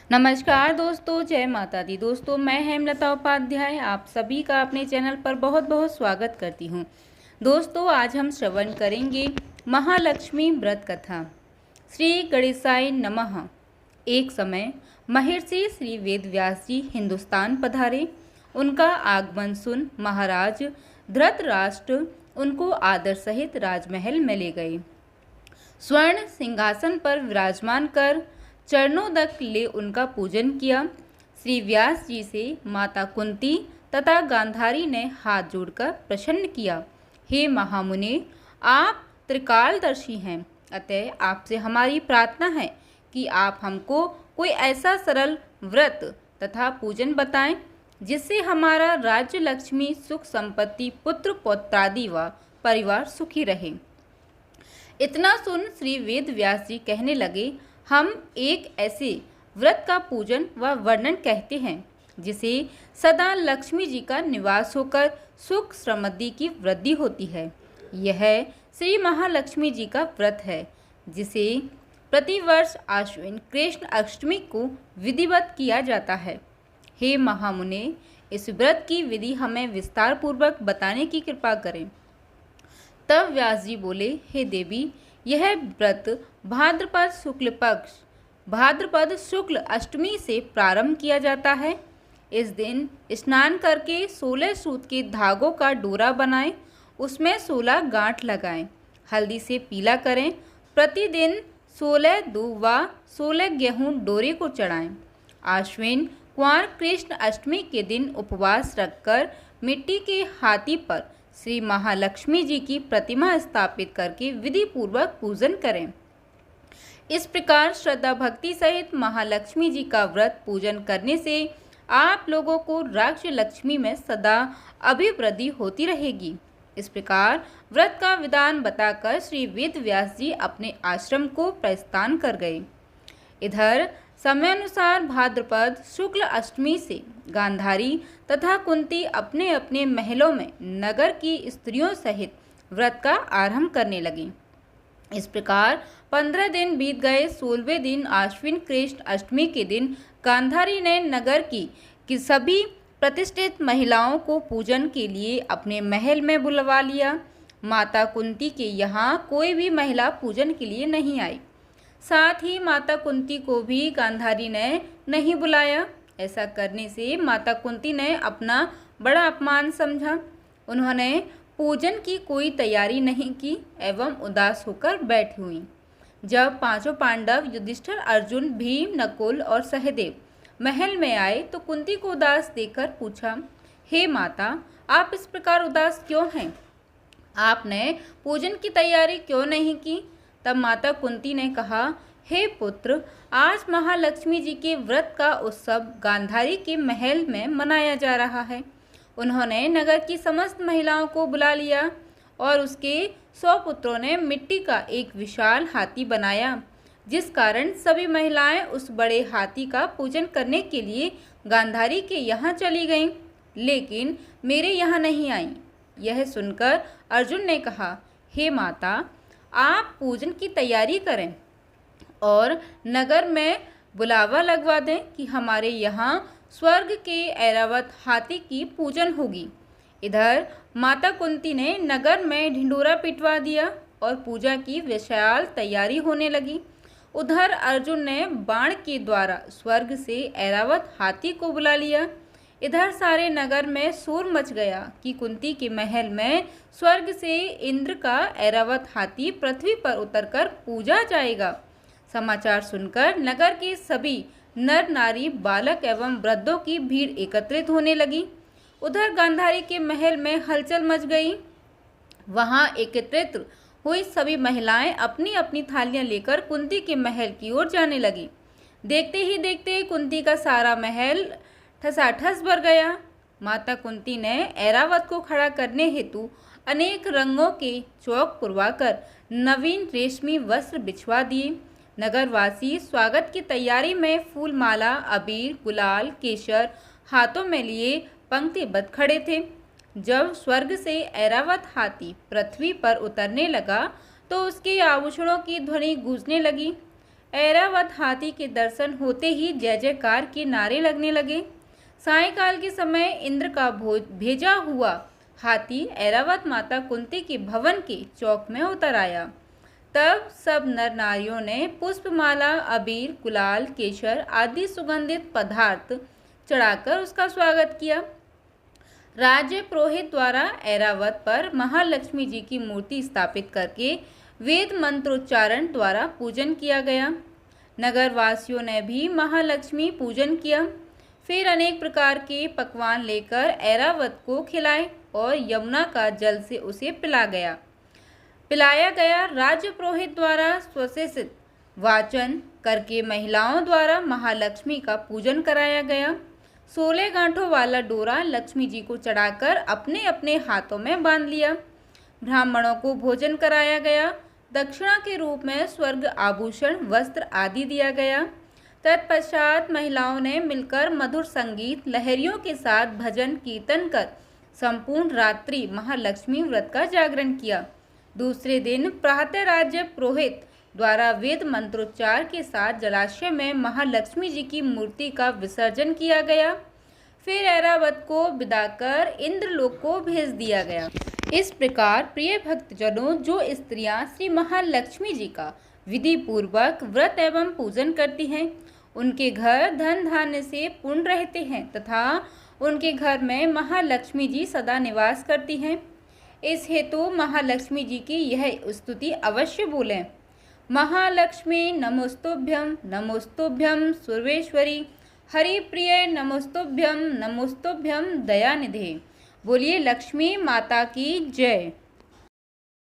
नमस्कार दोस्तों, जय माता दी। दोस्तों, मैं हेमलता उपाध्याय आप सभी का अपने चैनल पर बहुत बहुत स्वागत करती हूँ। दोस्तों, आज हम श्रवण करेंगे महालक्ष्मी व्रत कथा। श्री गणेशाय नमः। एक समय महर्षि श्री वेदव्यास जी हिंदुस्तान पधारे। उनका आगमन सुन महाराज धृतराष्ट्र उनको आदर सहित राजमहल में ले गए। स्वर्ण सिंहासन पर विराजमान कर चरणों तक ले उनका पूजन किया। श्री व्यास जी से माता कुंती तथा गांधारी ने हाथ जोड़कर प्रसन्न किया। हे महामुने, आप त्रिकालदर्शी हैं, अतः आपसे हमारी प्रार्थना है कि आप हमको कोई ऐसा सरल व्रत तथा पूजन बताएं जिससे हमारा राज्य, लक्ष्मी, सुख, संपत्ति, पुत्र पौत्रादि व परिवार सुखी रहे। इतना सुन श्री वेद व्यास जी कहने लगे, हम एक ऐसे व्रत का पूजन व वर्णन कहते हैं जिसे सदा लक्ष्मी जी का निवास होकर सुख समृद्धि की वृद्धि होती है। यह श्री महालक्ष्मी जी का व्रत है जिसे प्रतिवर्ष आश्विन कृष्ण अष्टमी को विधिवत किया जाता है। हे महामुने, इस व्रत की विधि हमें विस्तार पूर्वक बताने की कृपा करें। तब व्यास जी बोले, हे देवी, यह व्रत भाद्रपद शुक्ल अष्टमी से प्रारंभ किया जाता है। इस दिन स्नान करके 16 सूत के धागों का डोरा बनाएं, उसमें 16 गांठ लगाएं, हल्दी से पीला करें। प्रतिदिन 16 दूब व 16 गेहूं डोरे को चढ़ाएं। आश्विन कुंवार कृष्ण अष्टमी के दिन उपवास रखकर मिट्टी के हाथी पर श्री महालक्ष्मी जी की प्रतिमा स्थापित करके विधि पूर्वक पूजन करें। इस प्रकार श्रद्धा भक्ति सहित महालक्ष्मी जी का व्रत पूजन करने से आप लोगों को राज्य लक्ष्मी में सदा अभिवृद्धि होती रहेगी। इस प्रकार व्रत का विधान बताकर श्री वेद व्यास जी अपने आश्रम को प्रस्थान कर गए। इधर समयानुसार भाद्रपद शुक्ल अष्टमी से गांधारी तथा कुंती अपने अपने महलों में नगर की स्त्रियों सहित व्रत का आरंभ करने लगी। इस प्रकार 15 दिन बीत गए। 16वें दिन आश्विन कृष्ण अष्टमी के दिन गांधारी ने नगर की सभी प्रतिष्ठित महिलाओं को पूजन के लिए अपने महल में बुलवा लिया। माता कुंती के यहाँ कोई भी महिला पूजन के लिए नहीं आई। साथ ही माता कुंती को भी गांधारी ने नहीं बुलाया। ऐसा करने से माता कुंती ने अपना बड़ा अपमान समझा। उन्होंने पूजन की कोई तैयारी नहीं की एवं उदास होकर बैठी हुई। जब पांचों पांडव युधिष्ठिर, अर्जुन, भीम, नकुल और सहदेव महल में आए तो कुंती को उदास देखकर पूछा, हे माता, आप इस प्रकार उदास क्यों हैं? आपने पूजन की तैयारी क्यों नहीं की? तब माता कुंती ने कहा, हे पुत्र, आज महालक्ष्मी जी के व्रत का उत्सव गांधारी के महल में मनाया जा रहा है। उन्होंने नगर की समस्त महिलाओं को बुला लिया और उसके 100 पुत्रों ने मिट्टी का एक विशाल हाथी बनाया, जिस कारण सभी महिलाएं उस बड़े हाथी का पूजन करने के लिए गांधारी के यहाँ चली गईं, लेकिन मेरे यहाँ नहीं आईं। यह सुनकर अर्जुन ने कहा, हे माता, आप पूजन की तैयारी करें और नगर में बुलावा लगवा दें कि हमारे यहाँ स्वर्ग के ऐरावत हाथी की पूजन होगी। इधर माता कुंती ने नगर में ढिंडोरा पिटवा दिया और पूजा की विशाल तैयारी होने लगी। उधर अर्जुन ने बाण के द्वारा स्वर्ग से ऐरावत हाथी को बुला लिया। इधर सारे नगर में शोर मच गया कि कुंती के महल में स्वर्ग से इंद्र का ऐरावत हाथी पृथ्वी पर उतरकर पूजा जाएगा। समाचार सुनकर नगर के सभी नर, नारी, बालक एवं वृद्धों की भीड़ एकत्रित होने लगी। उधर गांधारी के महल में हलचल मच गई। वहां एकत्रित हुई सभी महिलाएं अपनी अपनी थालियां लेकर कुंती के महल की ओर जाने लगी। देखते ही देखते कुंती का सारा महल ठसाठस भर गया। माता कुंती ने ऐरावत को खड़ा करने हेतु अनेक रंगों के चौक पुरवाकर नवीन रेशमी वस्त्र बिछवा दिए। नगरवासी स्वागत की तैयारी में फूल माला, अबीर, गुलाल, केसर हाथों में लिए पंक्तिबद्ध खड़े थे। जब स्वर्ग से ऐरावत हाथी पृथ्वी पर उतरने लगा तो उसके आभूषणों की ध्वनि गूंजने लगी। ऐरावत हाथी के दर्शन होते ही जय जयकार के नारे लगने लगे। सायंकाल के समय इंद्र का भेजा हुआ हाथी ऐरावत माता कुंती के भवन के चौक में उतर आया। तब सब नर नारियों ने पुष्पमाला, अबीर, गुलाल, केसर आदि सुगंधित पदार्थ चढ़ाकर उसका स्वागत किया। राज्य पुरोहित द्वारा ऐरावत पर महालक्ष्मी जी की मूर्ति स्थापित करके वेद मंत्रोच्चारण द्वारा पूजन किया गया। नगर वासियों ने भी महालक्ष्मी पूजन किया। फिर अनेक प्रकार के पकवान लेकर ऐरावत को खिलाए और यमुना का जल से उसे पिलाया गया। राज्य पुरोहित द्वारा स्वशिष्ट वाचन करके महिलाओं द्वारा महालक्ष्मी का पूजन कराया गया। 16 गांठों वाला डोरा लक्ष्मी जी को चढ़ाकर अपने अपने हाथों में बांध लिया। ब्राह्मणों को भोजन कराया गया। दक्षिणा के रूप में स्वर्ग आभूषण, वस्त्र आदि दिया गया। तत्पश्चात महिलाओं ने मिलकर मधुर संगीत लहरियों के साथ भजन कीर्तन कर संपूर्ण रात्रि महालक्ष्मी व्रत का जागरण किया। दूसरे दिन प्रातः राज्य पुरोहित द्वारा वेद मंत्रोच्चार के साथ जलाशय में महालक्ष्मी जी की मूर्ति का विसर्जन किया गया। फिर ऐरावत को विदा कर इंद्रलोक को भेज दिया गया। इस प्रकार प्रिय भक्तजनों, जो स्त्रियां श्री महालक्ष्मी जी का विधि पूर्वक व्रत एवं पूजन करती हैं, उनके घर धन धान्य से पूर्ण रहते हैं तथा उनके घर में महालक्ष्मी जी सदा निवास करती हैं। इस हेतु महालक्ष्मी जी की यह स्तुति अवश्य बोलें। महालक्ष्मी नमोस्तुभ्यं नमोस्तुभ्यं सर्वेश्वरी हरिप्रिय नमोस्तुभ्यं नमोस्तुभ्यं दयानिधे। बोलिए लक्ष्मी माता की जय।